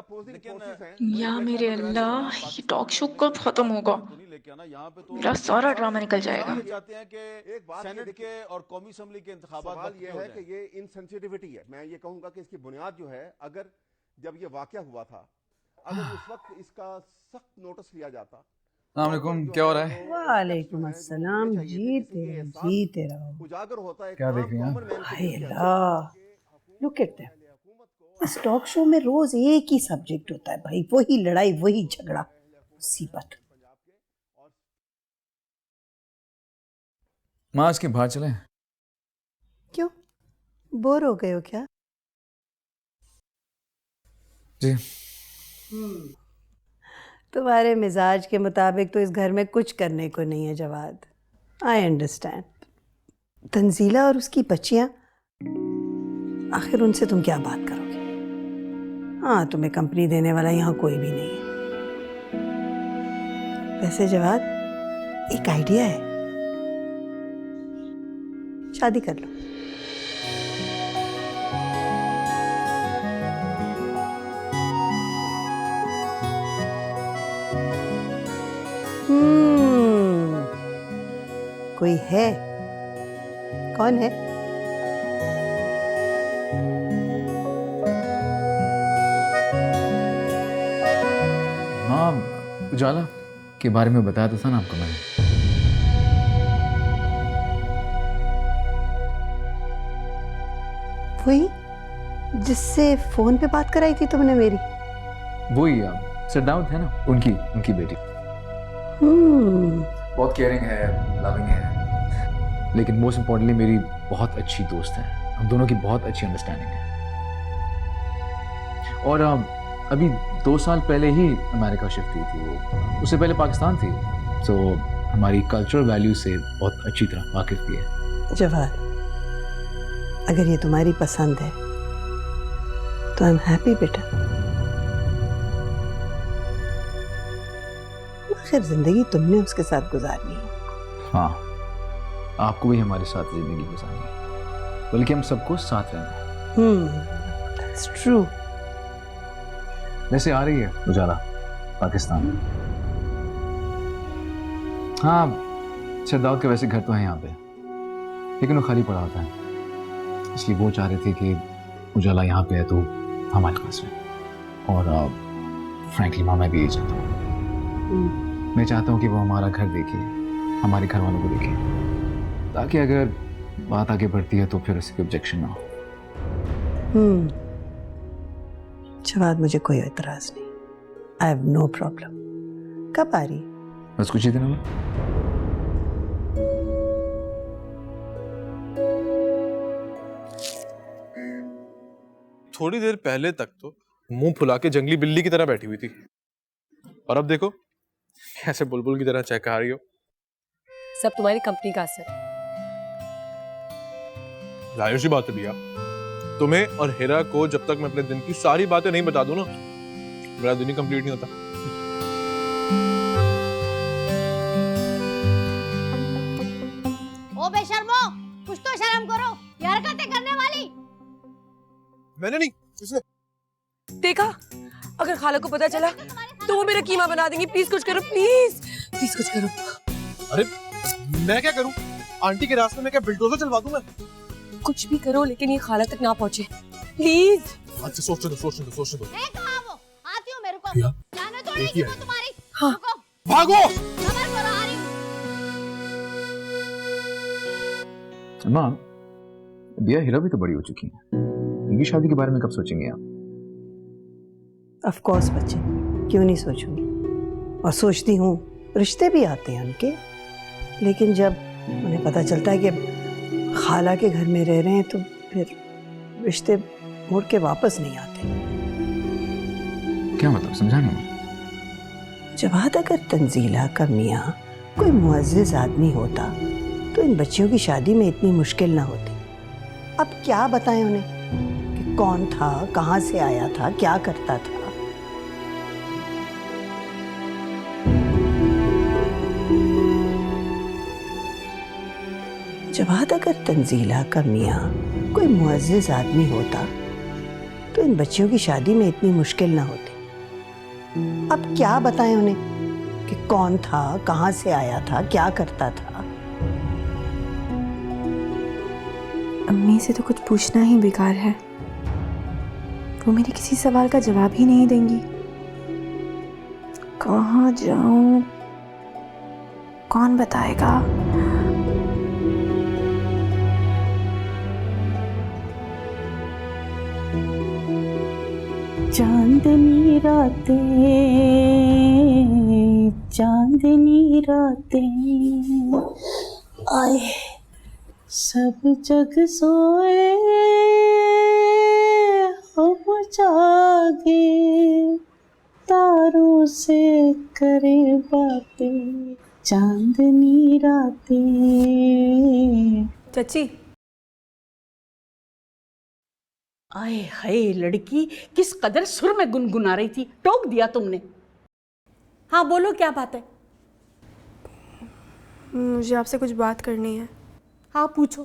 या मेरे अल्लाह, ये टॉक शो कब खत्म होगा? मेरा सारा ड्रामा निकल जाएगा। ये चाहते हैं कि सेनेट के और कौमी असेंबली के इंतखाबात सवाल वक्त यह पे हो है कि जाएं। ये इनसेंसिटिविटी है। मैं ये कहूंगा कि इसकी बुनियाद जो है, अगर जब ये वाकया हुआ था, अगर उस वक्त इसका सख्त नोटिस लिया जाता। अस्सलामुअलैकुम, क्या हो रहा है? वालेकुम अस्सलाम। जीते रहो। उजागर होता है क्या देख रही हैं? हाय अल्लाह, लुक एट दैट। इस टॉक शो में रोज एक ही सब्जेक्ट होता है भाई, वही लड़ाई, वही झगड़ा, मुसीबत। माँ, आज के बाहर चलें? क्यों, बोर हो गए हो क्या? जी। तुम्हारे मिजाज के मुताबिक तो इस घर में कुछ करने को नहीं है जवाद। I understand. तंजीला और उसकी बच्चियां, आखिर उनसे तुम क्या बात करोगे? हाँ, तुम्हें कंपनी देने वाला यहाँ कोई भी नहीं है। वैसे जवाद, एक आइडिया है, शादी कर लो। कोई है? कौन है? हाँ, उजाला के बारे में बताया तो था ना आपको मैंने। वही जिससे फोन पे बात कराई थी तुमने मेरी? वही सदाउद है ना, उनकी बेटी। बहुत केयरिंग है, लविंग है, लेकिन मोस्ट इम्पोर्टेंटली मेरी बहुत अच्छी दोस्त है। हम दोनों की बहुत अच्छी अंडरस्टैंडिंग है। और अभी 2 साल पहले ही अमेरिका शिफ्ट हुई थी वो। उससे पहले पाकिस्तान थी, तो हमारी कल्चरल वैल्यू से बहुत अच्छी तरह वाकिफ भी है। जवाद, अगर ये तुम्हारी पसंद है तो आई एम हैप्पी बेटा। आखिर जिंदगी तुमने उसके साथ गुजारनी है। हाँ, आपको भी हमारे साथ जिंदगी गुजारनी है, बल्कि हम सबको साथ रहना है। That's true. वैसे आ रही है उजाला पाकिस्तान। हाँ, सरदाउद का वैसे घर तो है यहाँ पे, लेकिन वो खाली पड़ा होता है, इसलिए वो चाह रहे थे कि उजाला यहाँ पे है तो हमारे पास रहे। और फ्रैंकली माँ, मैं भी यही चाहता हूँ। मैं चाहता हूँ कि वो हमारा घर देखे, हमारे घर वालों को देखे, ताकि अगर बात आगे बढ़ती है तो फिर उसकी ऑब्जेक्शन ना हो। जवाद, मुझे कोई एतराज नहीं। I have no problem. कब आ रही? बस कुछ ही दिनों में। थोड़ी देर पहले तक तो मुंह फुला के जंगली बिल्ली की तरह बैठी हुई थी, और अब देखो कैसे बुलबुल की तरह चहका रही हो। सब तुम्हारी कंपनी का असर। जाहिर सी बात है भैया, तुम्हें और हेरा को जब तक मैं अपने दिन की सारी बातें नहीं बता दूं ना, मेरा दिन ही कंप्लीट नहीं होता। ओ बेशर्मो, कुछ तो शर्म करो, ये हरकतें करने वाली। मैंने नहीं, किसने? देखा, अगर खाला को पता चला तो वो मेरा कीमा बना देंगी। प्लीज कुछ करो, प्लीज प्लीज कुछ करो। अरे मैं क्या करूं? आंटी के रास्ते में क्या बिल्डोजर चलवा दूं मैं? कुछ भी करो, लेकिन ये खाला तक ना पहुंचे, प्लीज। अच्छा, सोचने दो। कहाँ वो? आती हूँ, मेरे को भैया, जाने दो। एक ही नहीं है। तुम्हारी। हाँ। रुको, भागो। सबर करो, आ रही हूँ। माँ, बिया हीरा भी तो बड़ी हो चुकी है, उनकी शादी के बारे में कब सोचेंगे आप? ऑफ कोर्स बच्चे, क्यों नहीं सोचूंगी। और सोचती हूँ, रिश्ते भी आते हैं उनके, लेकिन जब उन्हें पता चलता है कि खाला के घर में रह रहे हैं तो फिर रिश्ते मुड़ के वापस नहीं आते। क्या मतलब, समझा नहीं। जवाद, अगर तंजीला का मियाँ कोई मुअज़्ज़िज़ आदमी होता तो इन बच्चियों की शादी में इतनी मुश्किल ना होती। अब क्या बताएं उन्हें कि कौन था, कहाँ से आया था, क्या करता था। जवाद, अगर तंजीला का मियाँ कोई मुअज़्ज़िज़ आदमी होता तो इन बच्चियों की शादी में इतनी मुश्किल ना होती। अब क्या बताएं उन्हें कि कौन था, कहां से आया था, क्या करता था? अम्मी से तो कुछ पूछना ही बेकार है। वो मेरे किसी सवाल का जवाब ही नहीं देंगी। कहाँ जाऊं, कौन बताएगा? चांदनी रातें, चांदनी रातें आए, सब जग सोए हम जागे, तारों से करे बातें, चांदनी रातें। चची, आए हाय लड़की, किस कदर सुर में गुनगुना रही थी, टोक दिया तुमने। हाँ बोलो, क्या बात है? मुझे आपसे कुछ बात करनी है। हाँ पूछो।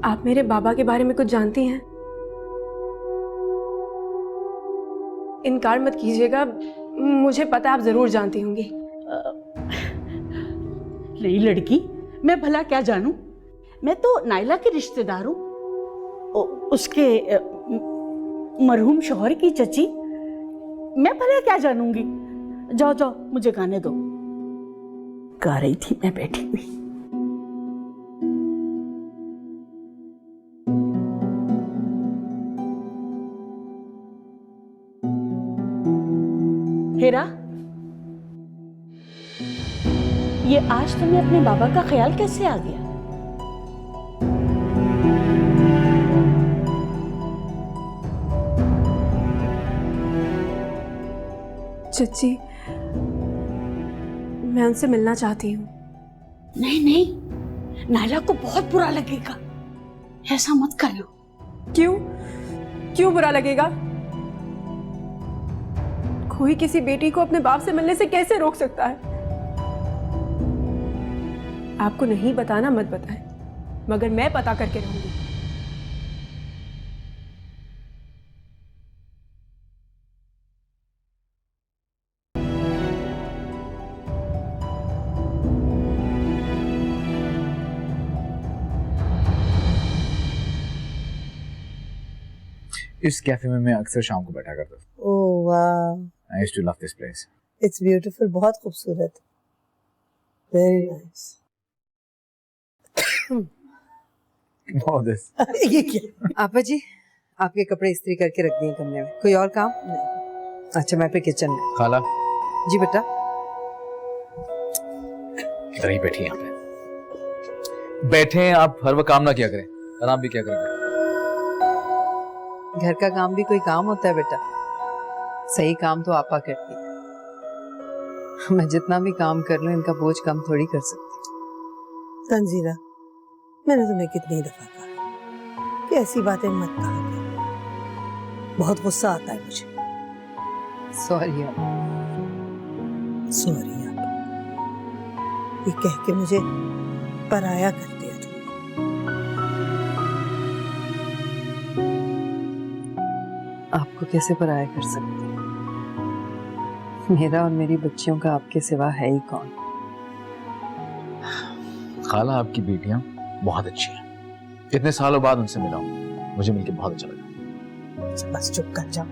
आप मेरे बाबा के बारे में कुछ जानती हैं? इनकार मत कीजिएगा, मुझे पता है आप जरूर जानती होंगी। नहीं लड़की, मैं भला क्या जानूं? मैं तो नाइला के रिश्तेदार हूं, उसके मरहूम शौहर की चची। मैं भला क्या जानूंगी? जाओ जाओ, मुझे गाने दो। गा रही थी मैं बैठी हुई। हेरा, ये आज तुम्हें अपने बाबा का ख्याल कैसे आ गया? चची, मैं उनसे मिलना चाहती हूँ। नहीं नहीं, नाइला को बहुत बुरा लगेगा, ऐसा मत करियो। क्यों? क्यों बुरा लगेगा? कोई किसी बेटी को अपने बाप से मिलने से कैसे रोक सकता है? आपको नहीं बताना मत बताएं, मगर मैं पता करके रहूंगी। इस कैफे में मैं अक्सर शाम को बैठा करता था। ओह वाह, I used to love this place. It's beautiful, बहुत खूबसूरत, वेरी नाइस। No this. ये क्या? आपा जी, आपके कपड़े इस्त्री करके रख दिए कमरे में। कोई और काम? नहीं। अच्छा, मैं फिर किचन में। खाला जी बेटा। इधर ही बैठी यहाँ पे। बैठे हैं आप, हर वक्त काम ना किया करें, आराम भी क्या करेंगे। घर का काम भी कोई काम होता है बेटा? सही काम तो आपा करती है। मैं जितना भी काम कर लूं, इनका बोझ कम थोड़ी कर सकती। तंजीरा, मैंने तुम्हें कितनी दफा कहा कि ऐसी बातें मत कहा करो। बहुत गुस्सा आता है मुझे। सॉरी आपा। सॉरी आप, ये कह के मुझे पराया कर दिया तुमने। आपको कैसे पराया कर सकती? मेरा और मेरी बच्चियों का आपके सिवा है ही कौन? खाला, आपकी बेटियां बहुत अच्छी हैं। इतने सालों बाद उनसे मिला हूं, मुझे मिलकर बहुत अच्छा लगा। बस चुप कर जाओ।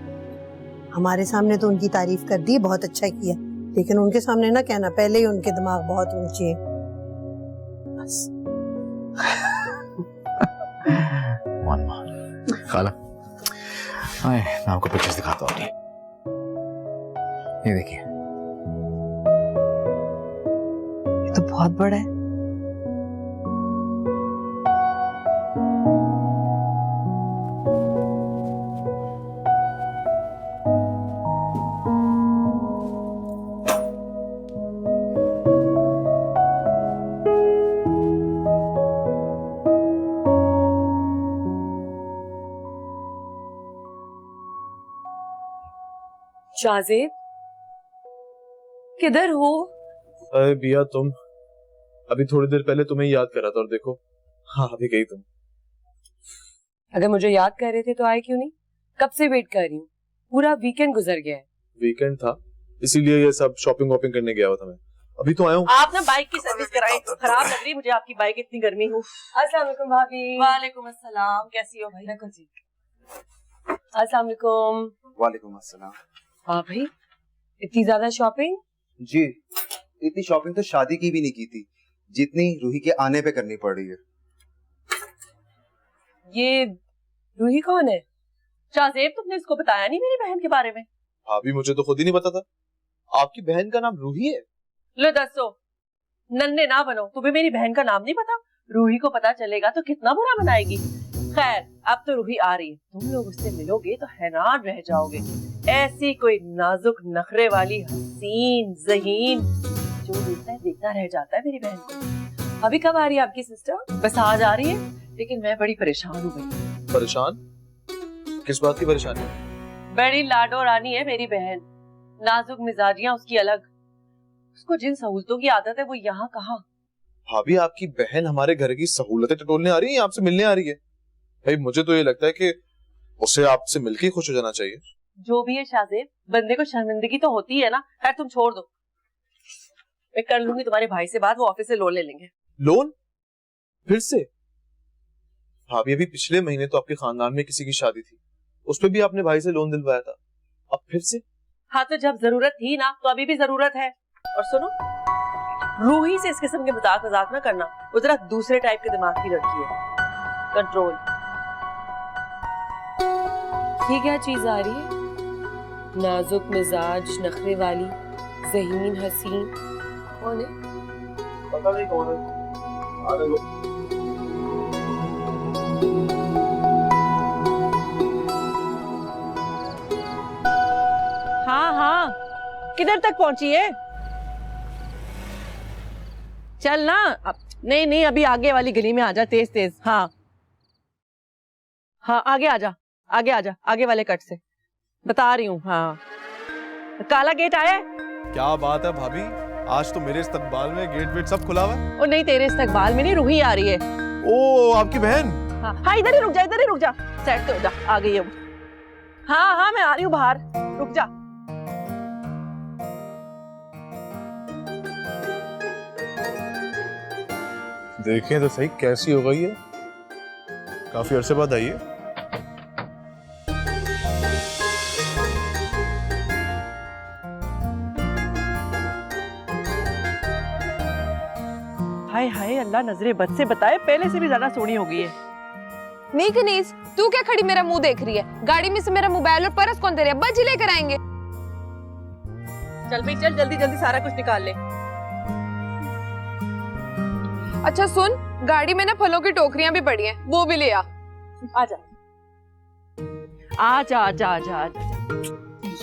हमारे सामने तो उनकी तारीफ कर दी, बहुत अच्छा किया, लेकिन उनके सामने ना कहना, पहले ही उनके दिमाग बहुत ऊंचे हैं। बस। खाला, आए, मैं आपको पिक्चर्स दिखाता हूँ। ये देखिए। ये तो बहुत बड़ा है। शाहजेब, किधर हो? अरे बिया तुम, अभी थोड़ी देर पहले तुम्हें याद करा था और देखो, हाँ अभी गई तुम। अगर मुझे याद कर रहे थे तो आए क्यों नहीं? कब से वेट कर रही हूँ, पूरा वीकेंड गुजर गया है। वीकेंड था इसीलिए ये सब शॉपिंग वॉपिंग करने गया हुआ था मैं, अभी तो आया हूँ। आप ना बाइक की सर्विस कराएं, खराब लग रही मुझे आपकी बाइक, इतनी गर्मी हो। अस्सलाम वालेकुम भाभी। वालेकुम अस्सलाम, कैसी हो भाई? देखो जी। अस्सलाम वालेकुम। वालेकुम अस्सलाम। हाँ भाई, इतनी ज्यादा शॉपिंग? जी, इतनी शॉपिंग तो शादी की भी नहीं की थी जितनी रूही के आने पे करनी पड़ रही है। ये रूही कौन है? शाहजेब, तुमने इसको बताया नहीं मेरी बहन के बारे में? भाभी मुझे तो खुद ही नहीं पता था, आपकी बहन का नाम रूही है? लो दसो, नन्हे ना बनो, तुम्हें मेरी बहन का नाम नहीं पता? रूही को पता चलेगा तो कितना बुरा मनाएगी। खैर, अब तो रूही आ रही है, तुम लोग उससे मिलोगे तो हैरान रह जाओगे। ऐसी कोई नाजुक नखरे वाली हसीन ज़हीन, जो देखता है देखता रह जाता है मेरी बहन को। अभी कब आ रही है आपकी सिस्टर? बस आज आ रही है, लेकिन मैं बड़ी परेशान हूँ भाई। परेशान? किस बात की परेशानी? बड़ी लाडो रानी है मेरी बहन, नाजुक मिजाजियां उसकी अलग, उसको जिन सहूलतों की आदत है वो यहाँ कहाँ। भाभी आपकी बहन हमारे घर की सहूलतें टटोलने आ रही है या आपसे मिलने आ रही है? भाई मुझे तो ये लगता है कि उसे आपसे मिलके खुश हो जाना चाहिए। जो भी है शाहजेब, बंदे को शर्मिंदगी तो होती है ना। खैर तुम छोड़ दो, मैं कर लूंगी तुम्हारे भाई से बात, वो ऑफिस से लोन ले लेंगे। लोन? फिर से? भाभी अभी पिछले महीने तो आपके खानदान में किसी की शादी थी, उस पर भी आपने भाई से लोन दिलवाया था, अब फिर से? हाँ तो जब जरूरत थी ना तो अभी भी जरूरत है। और सुनो, रूही से इस किस्म के मजाक ना करना, वो जरा दूसरे टाइप के दिमाग की लड़की है। कंट्रोल। ये क्या चीज आ रही है? नाजुक मिजाज नखरे वाली ज़हीन हसीन, कौन है? पता नहीं कौन है। हाँ हाँ, किधर तक पहुंची है? चल ना अब, नहीं अभी आगे वाली गली में आजा, तेज तेज। हाँ हाँ, आगे आजा, आगे वाले कट से बता रही हूँ। हाँ, काला गेट आया है? क्या बात है भाभी, आज तो मेरे इस्तकबाल में गेट वेट सब खुला हुआ है। ओ नहीं, तेरे इस्तकबाल में नहीं, रूही आ रही है। ओ आपकी बहन? हाँ, इधर ही रुक जा, सेट तो हो जा, आ गई अब। हाँ मैं आ रही हूँ बाहर, रुक जा। देखें तो सही कैसी हो गई है, काफी अरसे बाद आई है। हाय हाय, अल्लाह नजरे बद से बताए, पहले से भी ज्यादा सोहनी हो गई है। नहीं कनीज, तू क्या खड़ी मेरा मुंह देख रही है? गाड़ी में से मेरा मोबाइल और पर्स कौन दे रहे? अब्बा जी लेकर आएंगे। चल भाई चल, जल्दी सारा कुछ निकाल ले। अच्छा सुन, गाड़ी में ना फलों की टोकरियां भी पड़ी हैं, वो भी ले आ। आजा।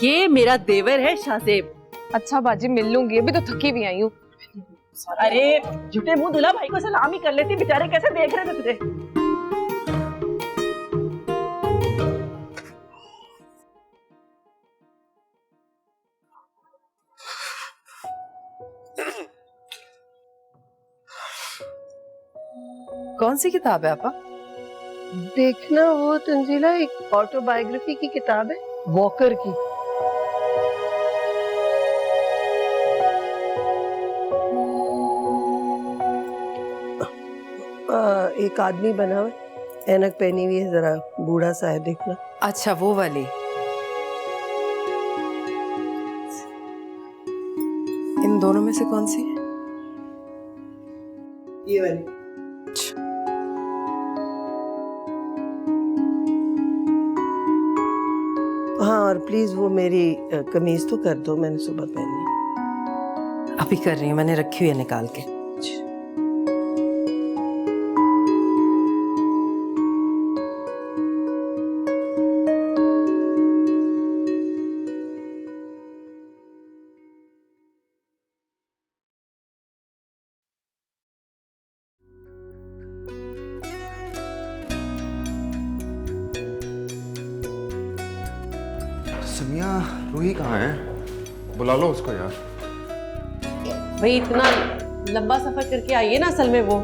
ये मेरा देवर है शाहजेब। अच्छा बाजी, मिल लूंगी, अभी तो थकी भी आई हूँ। अरे झूठे मुंह दुल्हा भाई को सलाम ही कर लेती, बेचारे कैसे देख रहे थे तुझे। कौन सी किताब है आपा? देखना, वो तंजीला एक ऑटोबायोग्राफी की किताब है, वॉकर की। एक आदमी बना हुआ, ऐनक पहनी हुई है, जरा बूढ़ा सा है, देखना। अच्छा वो वाली। इन दोनों में से कौन सी है? ये वाली। हाँ, और प्लीज वो मेरी कमीज तो कर दो, मैंने सुबह पहनी। अभी कर रही हूँ, मैंने रखी हुई है निकाल के। समिया, रूही कहाँ है? बुला लो उसको यार। भाई इतना लंबा सफर करके आई है ना असल में वो,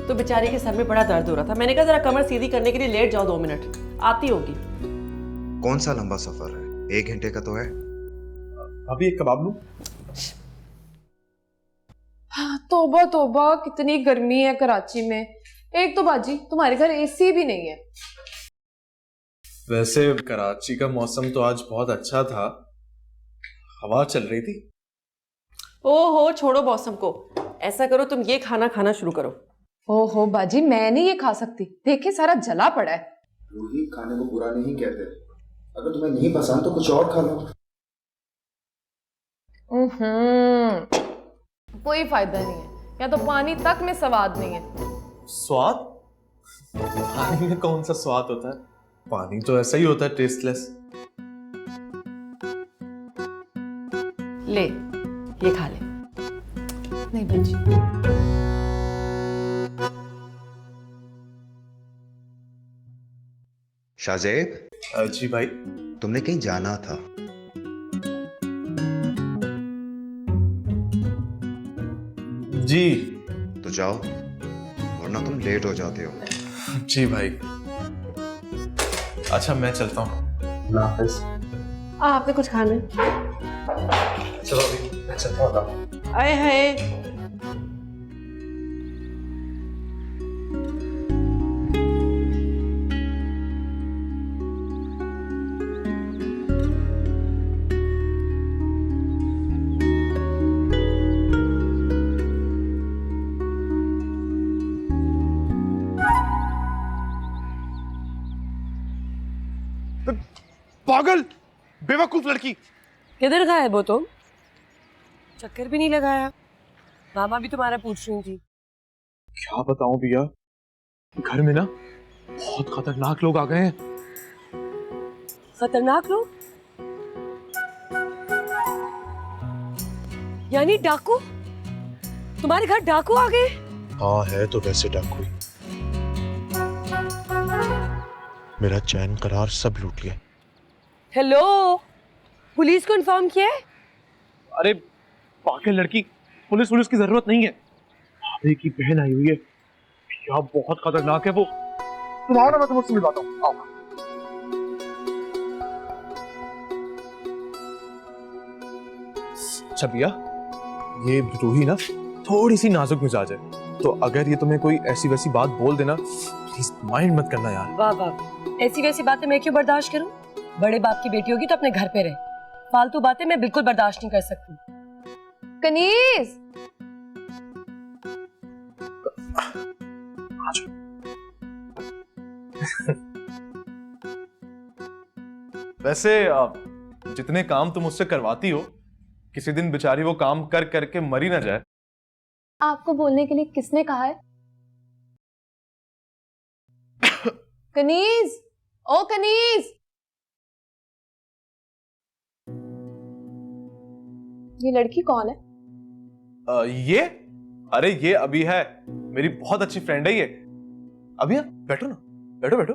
तो बेचारी के सर में बड़ा दर्द हो रहा था। मैंने कहा जरा कमर सीधी करने के लिए लेट जाओ 2 मिनट, आती होगी। कौन सा लंबा सफर है, 1 घंटे का तो है। अभी एक कबाब लूं? तौबा तौबा, कितनी गर्मी है कराची में। एक तो बाजी तुम्हारे घर एसी भी नहीं है। वैसे कराची का मौसम तो आज बहुत अच्छा था, हवा चल रही थी। ओहो छोड़ो मौसम को, ऐसा करो तुम ये खाना खाना शुरू करो। ओहो बाजी, मैं नहीं ये खा सकती, देखिए सारा जला पड़ा है। रूही, खाने को बुरा नहीं कहते, अगर तुम्हें नहीं पसंद तो कुछ और खा लो। कोई फायदा नहीं है, या तो पानी तक में स्वाद नहीं है। स्वाद? पानी में कौन सा स्वाद होता है? पानी तो ऐसा ही होता है, टेस्टलेस। ले ये खा ले। नहीं बच्ची। शाहजेब। जी भाई। तुमने कहीं जाना था? जी। तो जाओ, वरना तुम लेट हो जाते हो। जी भाई। अच्छा मैं चलता हूँ। आपने कुछ खाना है? चलो अभी मैं चलता हूँ। आए हाय, पागल, बेवकूफ लड़की। किधर गायब हो तुम? चक्कर भी नहीं लगाया। मामा भी तुम्हारा पूछ रही थी। क्या बताऊं भैया, घर में ना बहुत खतरनाक लोग आ गए हैं। खतरनाक लोग? यानी डाकू? तुम्हारे घर डाकू आ गए? हाँ है तो वैसे डाकू ही। मेरा चैन करार सब लूट लिया। हेलो, पुलिस को इन्फॉर्म किया है? अरे पागल लड़की, पुलिस की जरूरत नहीं है। भाभी की बहन आई हुई है भैया, बहुत खतरनाक है वो। तुम आओ ना, मैं तुमसे मिलवाता हूँ। आओ। अच्छा भैया, ये रूही ना थोड़ी सी नाजुक मिजाज है, तो अगर ये तुम्हें कोई ऐसी वैसी बात बोल देना, प्लीज माइंड मत करना यार। वाह वाह, ऐसी वैसी बातें मैं क्यों बर्दाश्त करूं? बड़े बाप की बेटी होगी तो अपने घर पे रहे, फालतू बातें मैं बिल्कुल बर्दाश्त नहीं कर सकती। कनीज, वैसे जितने काम तुम उससे करवाती हो, किसी दिन बेचारी वो काम कर करके मरी ना जाए। आपको बोलने के लिए किसने कहा है? कनीज, ओ कनीज, ये लड़की कौन है? ये? अरे ये अभी है, मेरी बहुत अच्छी फ्रेंड है ये। अभी बैठो ना, बैठो बैठो।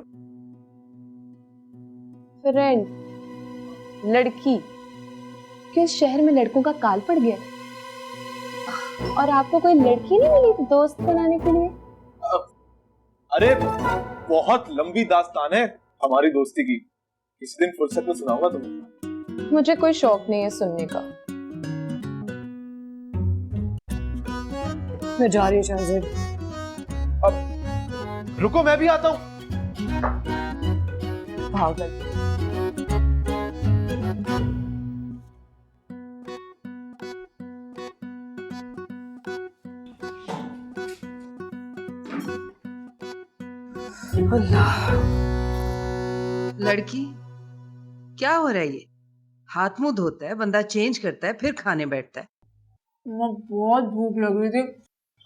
फ्रेंड? लड़की? किस शहर में लड़कों का काल पड़ गया? और आपको कोई लड़की नहीं मिली दोस्त बनाने के लिए? अरे बहुत लंबी दास्तान है हमारी दोस्ती की, किसी दिन फुर्सत में सुनाऊंगा तुम्हें। मुझे कोई शौक नहीं है सुनने का। मैं जा रही हूँ शाहजेब। अब रुको, मैं भी आता हूँ। पागल। लड़की, क्या हो रहा है ये? हाथ मुंह धोता है बंदा, चेंज करता है, फिर खाने बैठता है। बहुत भूख लग रही थी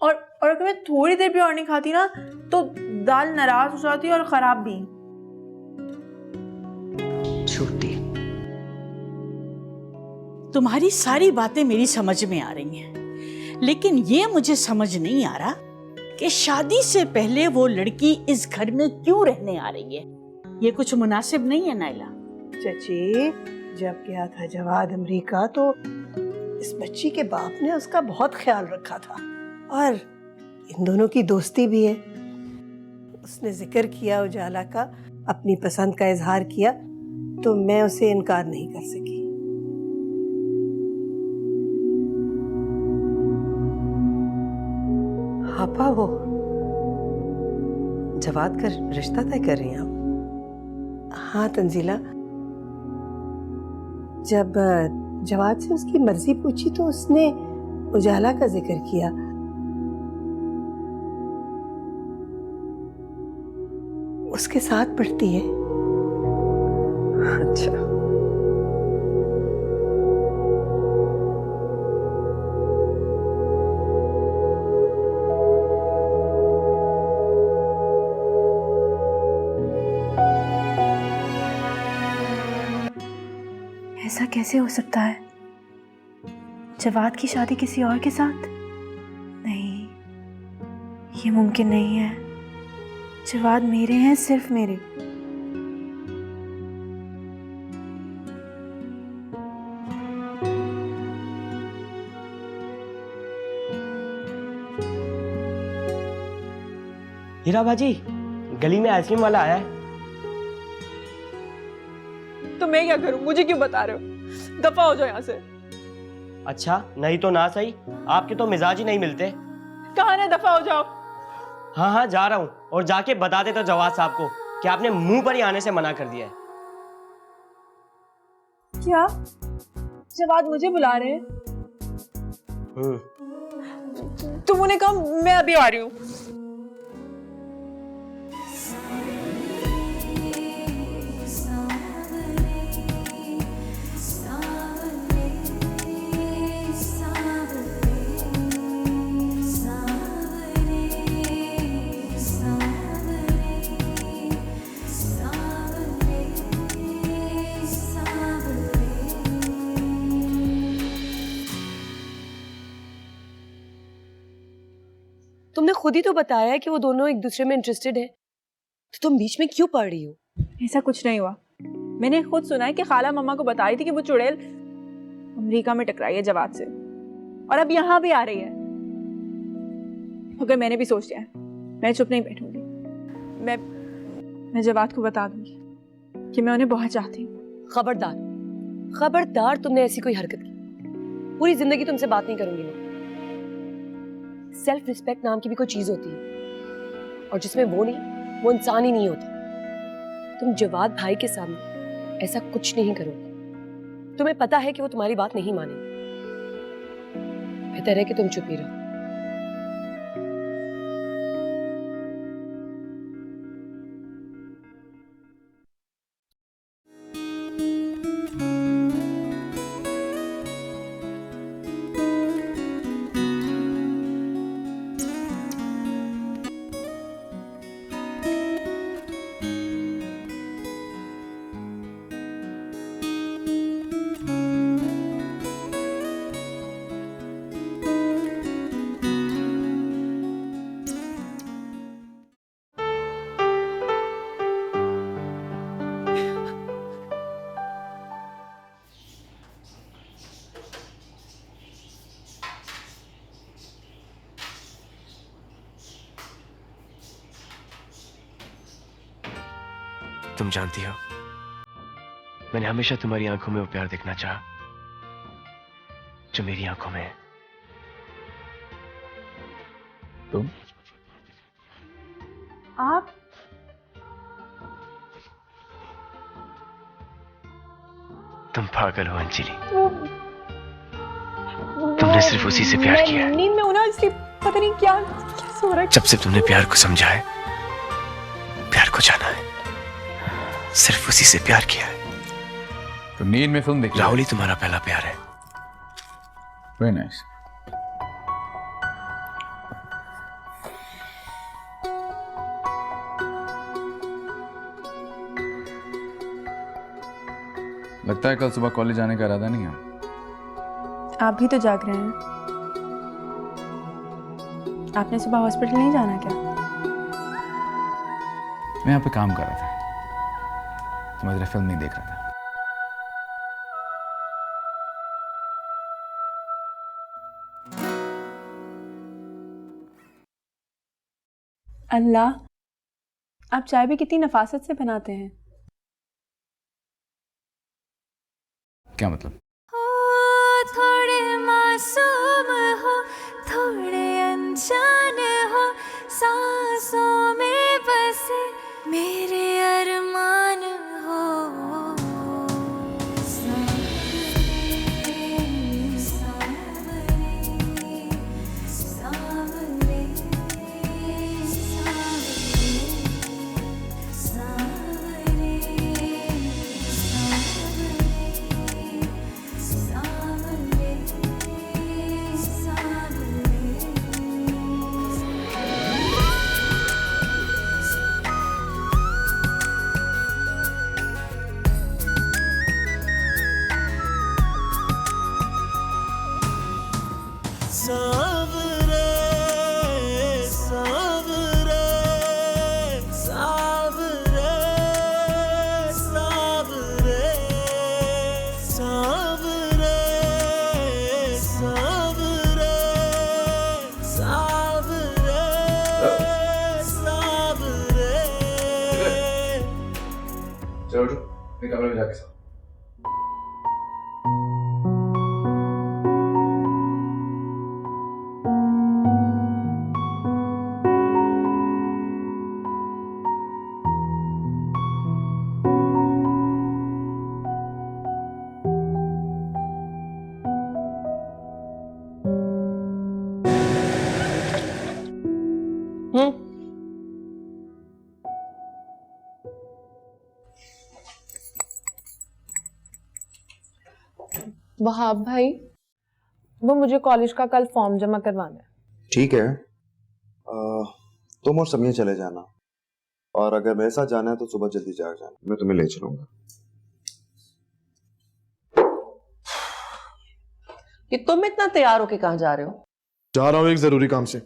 और अगर मैं थोड़ी देर भी और नहीं खाती ना तो दाल नाराज हो जाती और खराब भी। छोटी, तुम्हारी सारी बातें मेरी समझ में आ रही हैं, लेकिन ये मुझे समझ नहीं आ रहा कि शादी से पहले वो लड़की इस घर में क्यों रहने आ रही है। ये कुछ मुनासिब नहीं है नाइला। चची, जब गया था जवाद अमेरिका तो इस बच्ची के बाप ने उसका बहुत ख्याल रखा था और इन दोनों की दोस्ती भी है। उसने जिक्र किया उजाला का, अपनी पसंद का इजहार किया, तो मैं उसे इनकार नहीं कर सकी। आपा, वो जवाद का रिश्ता तय कर रही हैं आप? हाँ तंजीला, जब जवाद से उसकी मर्जी पूछी तो उसने उजाला का जिक्र किया। उसके साथ पढ़ती है। अच्छा, ऐसा कैसे हो सकता है? जवाद की शादी किसी और के साथ? नहीं, ये मुमकिन नहीं है। जवाद मेरे हैं, सिर्फ मेरे। हीरा बाजी, गली में आइसक्रीम वाला आया है। तो मैं क्या करूं? मुझे क्यों बता रहे हो? दफा हो जाओ यहाँ से। अच्छा, नहीं तो ना सही, आपके तो मिजाज ही नहीं मिलते। कहा ना दफा हो जाओ। हाँ हाँ, जा रहा हूँ, और जाके बता दे तो जवाद साहब को कि आपने मुंह पर ही आने से मना कर दिया है। क्या जवाद मुझे बुला रहे हैं? तुम उन्हें कहा मैं अभी आ रही हूँ। तुमने खुद ही तो बताया है कि वो दोनों एक दूसरे में इंटरेस्टेड है, तो तुम बीच में क्यों पढ़ रही हो? ऐसा कुछ नहीं हुआ। मैंने खुद सुना है कि खाला मम्मा को बताई थी कि वो चुड़ैल अमेरिका में टकराई है जवाद से, और अब यहाँ भी आ रही है। अगर मैंने भी सोच लिया है, मैं चुप नहीं बैठूंगी। मैं जवाद को बता दूंगी कि मैं उन्हें बहुत चाहती हूँ। खबरदार, खबरदार, तुमने ऐसी कोई हरकत की, पूरी जिंदगी तुमसे बात नहीं करूंगी मैं। सेल्फ रिस्पेक्ट नाम की भी कोई चीज होती है, और जिसमें वो नहीं, वो इंसान ही नहीं होता। तुम जवाद भाई के सामने ऐसा कुछ नहीं करोगे। तुम्हें पता है कि वो तुम्हारी बात नहीं मानेंगे। बेहतर है कि तुम चुप ही रहो। तुम जानती हो, मैंने हमेशा तुम्हारी आंखों में वो प्यार देखना चाहा जो मेरी आंखों में है। तुम? आप? तुम पागल हो अंजलि। तुमने सिर्फ उसी से प्यार किया है। नींद में हूं ना, इसलिए पता नहीं क्या हो रहा है। जब से तुमने प्यार को समझा है, प्यार को जाना है, सिर्फ उसी से प्यार किया है। तो नींद में फिल्म देखी? राहुल ही तुम्हारा पहला प्यार है। Very nice. लगता है कल सुबह कॉलेज जाने का इरादा नहीं है। आप भी तो जाग रहे हैं। आपने सुबह हॉस्पिटल नहीं जाना क्या? मैं यहाँ पे काम कर रहा था, तुम्हारी तरह फिल्म नहीं देख रहा था। अल्लाह, आप चाय भी कितनी नफासत से बनाते हैं। क्या मतलब? थोड़े मासूम हो, थोड़े अनजान हो, सांसों में बसे मेरे अरमान हो। सावरे सावरे सावरे सावरे सावरे सावरे सावरे सावरे। चलो उठो, मैं कमरे में जाके सो। वहाब भाई, वो मुझे कॉलेज का कल फॉर्म जमा करवाना है। ठीक है, तुम और समिया चले जाना, और अगर मेरे साथ जाना है तो सुबह जल्दी जाग जाना, मैं तुम्हें ले चलूंगा। कि तुम इतना तैयार होके कहाँ जा रहे हो? जा रहा हूँ एक जरूरी काम से।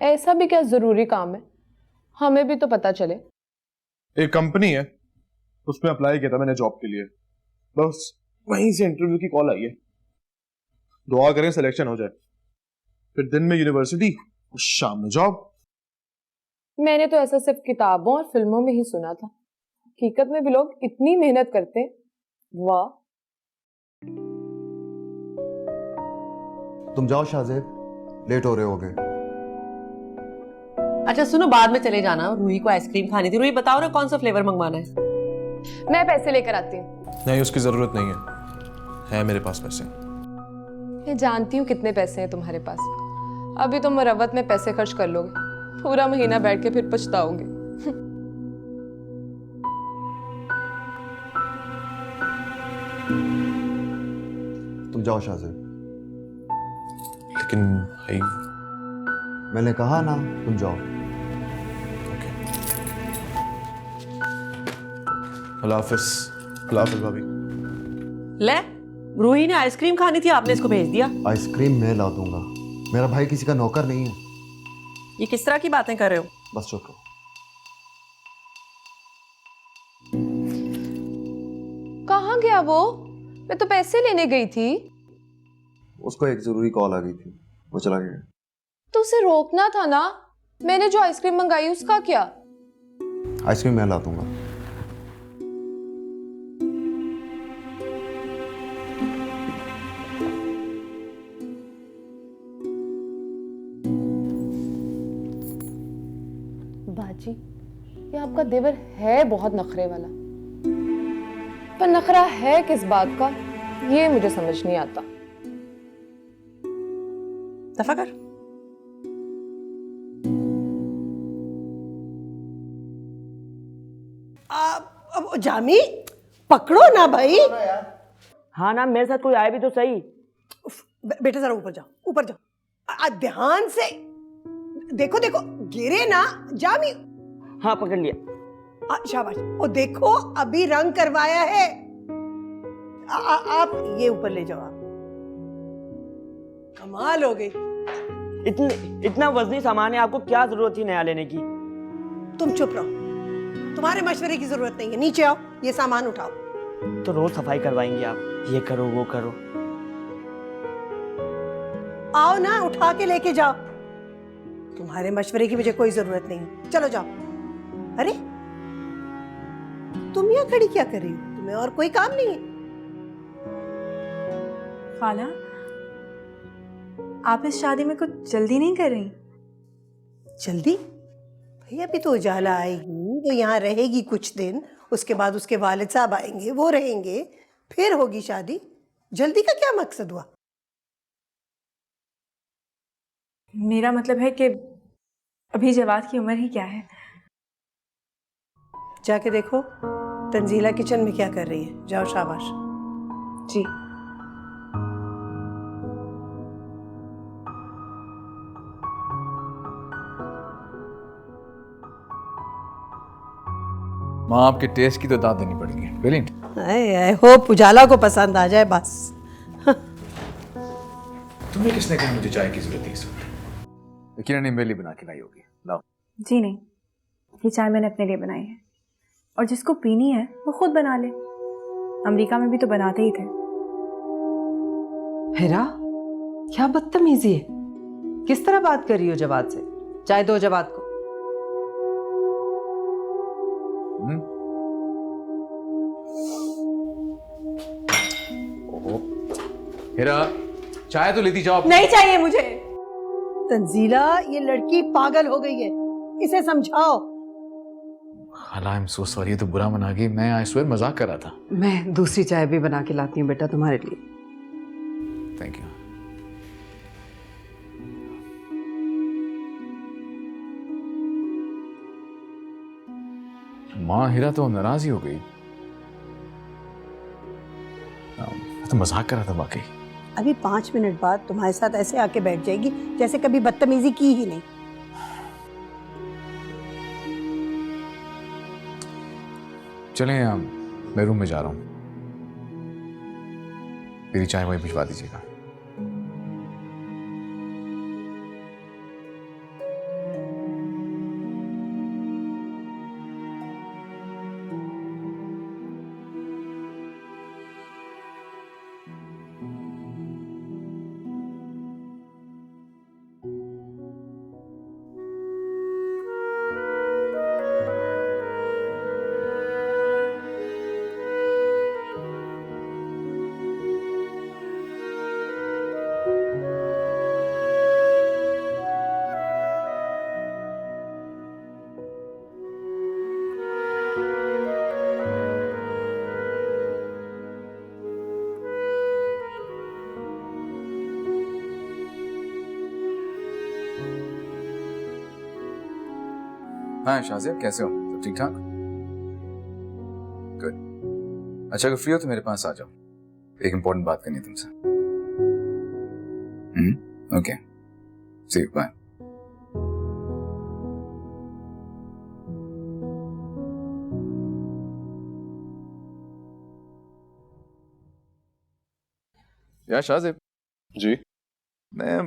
ऐसा भी क्या जरूरी काम है, हमें भी तो पता चले। एक कंपनी है, उसमें अप्लाई किया था मैंने जॉब के लिए, बस वहीं से इंटरव्यू की कॉल आई है। दुआ करें सिलेक्शन हो जाए, फिर दिन में यूनिवर्सिटी और शाम में जॉब। मैंने तो ऐसा सिर्फ किताबों और फिल्मों में ही सुना था, हकीकत में भी लोग इतनी मेहनत करते हैं। वाह। तुम जाओ शाहजेब, लेट हो रहे होगे। अच्छा सुनो, बाद में चले जाना, रूही को आइसक्रीम खानी थी। रूही बताओ ना कौन सा फ्लेवर मंगवाना है। मैं पैसे लेकर आती हूँ। नहीं, उसकी जरूरत नहीं है मेरे पास पैसे। मैं जानती हूँ कितने पैसे हैं तुम्हारे पास। अभी तुम मुरव्वत में पैसे खर्च कर लोगे, पूरा महीना बैठ के फिर पछताओगे। तुम जाओ शाहजेब। लेकिन भाई, मैंने कहा ना, तुम जाओ। अल्लाह हाफिज। अल्लाह हाफिज भाभी। ले, रूही ने आइसक्रीम खानी थी, आपने इसको भेज दिया। आइसक्रीम मैं ला दूंगा, मेरा भाई किसी का नौकर नहीं है। ये किस तरह की बातें कर रहे हो? बस चुप रहो। कहाँ गया वो? मैं तो पैसे लेने गई थी। उसको एक जरूरी कॉल आ गई थी, वो चला गया। तो उसे रोकना था ना। मैंने जो आइसक्रीम मंगाई उसका क्या? आइसक्रीम मैं ला दूंगा। बाजी, ये आपका देवर है बहुत नखरे वाला, पर नखरा है किस बात का ये मुझे समझ नहीं आता। दफा कर। अब जामी पकड़ो ना भाई। हाँ ना, मेरे साथ कोई आए भी तो सही। बेटा जरा ऊपर जाओ, ऊपर जाओ, ध्यान से देखो, देखो गिरे ना जामी। हाँ पकड़ लिया। शाबाश। और देखो अभी रंग करवाया है। आप ये ऊपर ले जाओ। आप कमाल हो गई। इतना वजनी सामान है, आपको क्या जरूरत थी नया लेने की? तुम चुप रहो, तुम्हारे मशवरे की जरूरत नहीं है। नीचे आओ, ये सामान उठाओ। तो रोज सफाई करवाएंगे आप, ये करो वो करो। आओ ना, उठा के लेके जाओ। तुम्हारे मशवरे की मुझे कोई जरूरत नहीं, चलो जाओ। अरे तुम यहाँ खड़ी क्या कर रही हो? तुम्हें और कोई काम नहीं है? खाला, आप इस शादी में कुछ जल्दी नहीं कर रही? जल्दी? भैया अभी तो उजाला आएगी, तो यहाँ रहेगी कुछ दिन, उसके बाद उसके वालिद साहब आएंगे, वो रहेंगे, फिर होगी शादी। जल्दी का क्या मकसद हुआ? मेरा मतलब है कि अभी जवाद की उम्र ही क्या है। जाके देखो तंजीला किचन में क्या कर रही है। जाओ, शाबाश। जी। माँ, आपके टेस्ट की तो दाद देनी पड़ेगी। ब्रिलियंट। आई होप उजाला को पसंद आ जाए बस। तुम्हें किसने कहा मुझे चाय की जरूरत है इस वक्त? यकीनन इमरती बना के लाई होगी। लाओ। जी नहीं, ये चाय मैंने अपने लिए बनाई है, और जिसको पीनी है वो खुद बना ले। अमेरिका में भी तो बनाते ही थे। हिरा, क्या बदतमीजी है? किस तरह बात कर रही हो जवाद से? चाय दो जवाद को। ओहो, हिरा, चाय तो लेती जाओ। नहीं चाहिए मुझे। तंजीला, ये लड़की पागल हो गई है, इसे समझाओ। खाला, आई एम सो सॉरी, ये तो बुरा मना गई। मैं आई स्वेयर मजाक कर रहा था। मैं दूसरी चाय भी बना के लाती हूँ बेटा तुम्हारे लिए। Thank you. माँ, हिरा तो नाराज ही हो गई। मैं तो मजाक कर रहा था वाकई। अभी 5 मिनट बाद तुम्हारे साथ ऐसे आके बैठ जाएगी जैसे कभी बदतमीजी की ही नहीं। चलें, मैं रूम में जा रहा हूँ। मेरी चाय वहीं भिजवा दीजिएगा। हाँ शाजिब, कैसे हो? सब ठीक ठाक? गुड। अच्छा, अगर फ्री हो तो मेरे पास आ जाओ, एक इंपॉर्टेंट बात करनी है तुमसे। Okay, see you, bye. यार शाजिब जी, मैं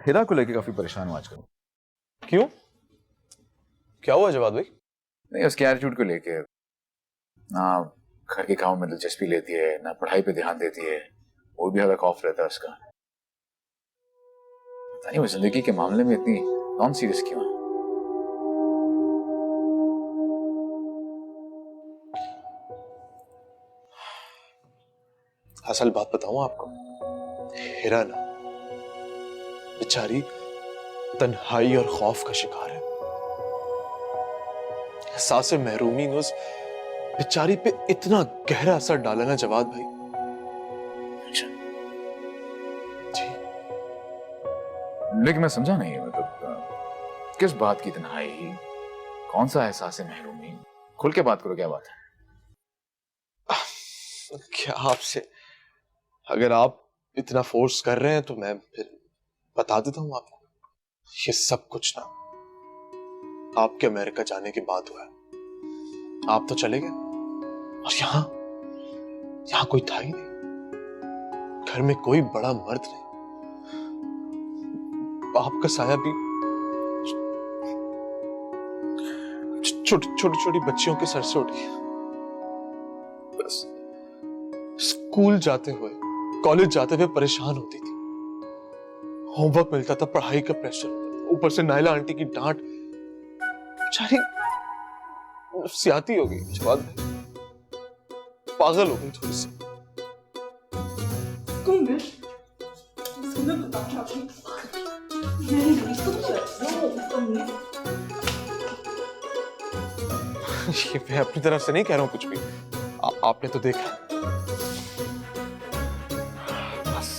हिरा को लेके काफी परेशान हूँ आजकल। क्यों? क्या हुआ जवाद भाई? नहीं, उसके एटीट्यूड को लेके। ना घर के कामों में दिलचस्पी लेती है, ना पढ़ाई पे ध्यान देती है, और भी हल्का खौफ रहता है उसका। पता नहीं वो जिंदगी के मामले में इतनी नॉन सीरियस क्यों है। असल बात बताऊं आपको, हिरा ना बेचारी तन्हाई और खौफ का शिकार है। एहसास महरूमी ने उस बेचारी पे इतना गहरा असर डाला ना जवाद भाई। अच्छा जी, लेकिन मैं समझा नहीं, मतलब किस बात की तन्हाई, कौन सा एहसास महरूमी? खुल के बात करो, क्या बात है? क्या आपसे, अगर आप इतना फोर्स कर रहे हैं तो मैं फिर बता देता हूं आपको। ये सब कुछ ना आपके अमेरिका जाने के बाद हुआ है। आप तो चले गए और यहां कोई था ही नहीं। घर में कोई बड़ा मर्द नहीं, बाप का साया भी छोटी छोटी बच्चियों के सर से उठ गया। बस स्कूल जाते हुए, कॉलेज जाते हुए परेशान होती थी। होमवर्क मिलता था, पढ़ाई का प्रेशर होता था। ऊपर से नायला आंटी की डांट, बेचारी नफसियाती हो गई जवाद भाई, पागल हो गई थोड़ी सी। ये मैं अपनी तरफ से नहीं कह रहा हूं कुछ भी, आपने तो देखा। बस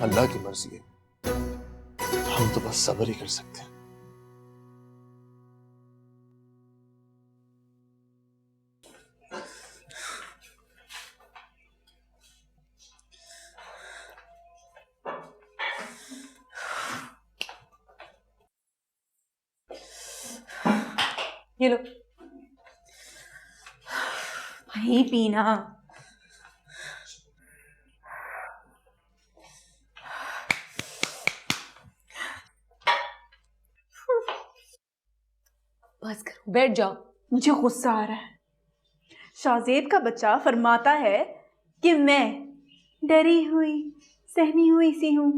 अल्लाह की मर्जी है, हम तो बस सब्र ही कर सकते हैं। ये लो भाई, पीना। बस करो, बैठ जाओ। मुझे गुस्सा आ रहा है। शाहजेब का बच्चा फरमाता है कि मैं डरी हुई सहमी हुई सी हूं,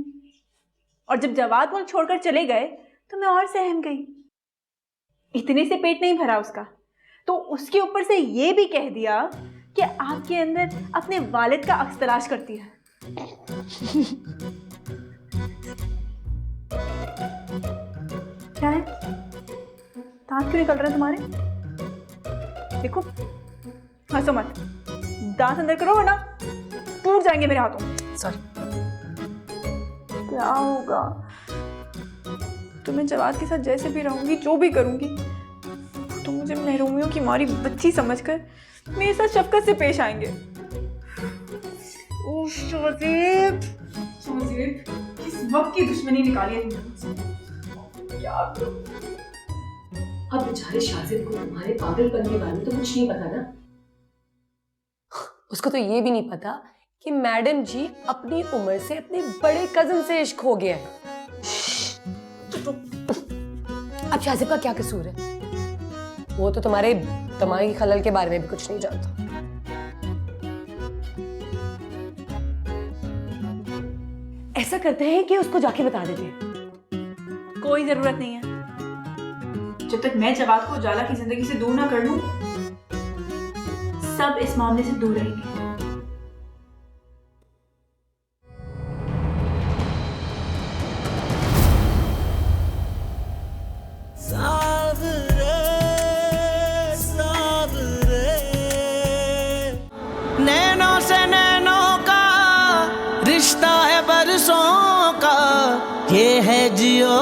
और जब जवाद मुल्क छोड़कर चले गए तो मैं और सहम गई। इतने से पेट नहीं भरा उसका, तो उसके ऊपर से ये भी कह दिया कि आपके अंदर अपने वालिद का अक्स तलाश करती है। क्या है? दांत क्यों निकल रहे हैं तुम्हारे? देखो, हंसो मत, दांत अंदर करो वरना टूट जाएंगे मेरे हाथों। सॉरी। क्या होगा? तो मैं जवाद के साथ जैसे भी रहूंगी, जो भी करूंगी, तो मुझे महरूमियों की मारी बच्ची समझकर मेरे साथ शफकत से पेश आएंगे। ओह शाहजेब, शाहजेब, किस वक्त की दुश्मनी निकाली है तुमने मुझसे? क्या करूं? अब बेचारे शाहजेब को तुम्हारे पागलपन के बारे में तो कुछ नहीं पता ना। उसको तो ये भी नहीं पता कि मैडम जी अपनी उम्र से अपने बड़े कजन से इश्क हो गया है। अब शाहजेब का क्या कसूर है? वो तो तुम्हारे दिमागी खलल के बारे में भी कुछ नहीं जानता। ऐसा करते हैं कि उसको जाके बता देते हैं। कोई जरूरत नहीं है। जब तक मैं जवाद को उजाला की जिंदगी से दूर ना कर लूं, सब इस मामले से दूर रहेंगे। नैनों से नैनों का रिश्ता है बरसों का, ये है जियो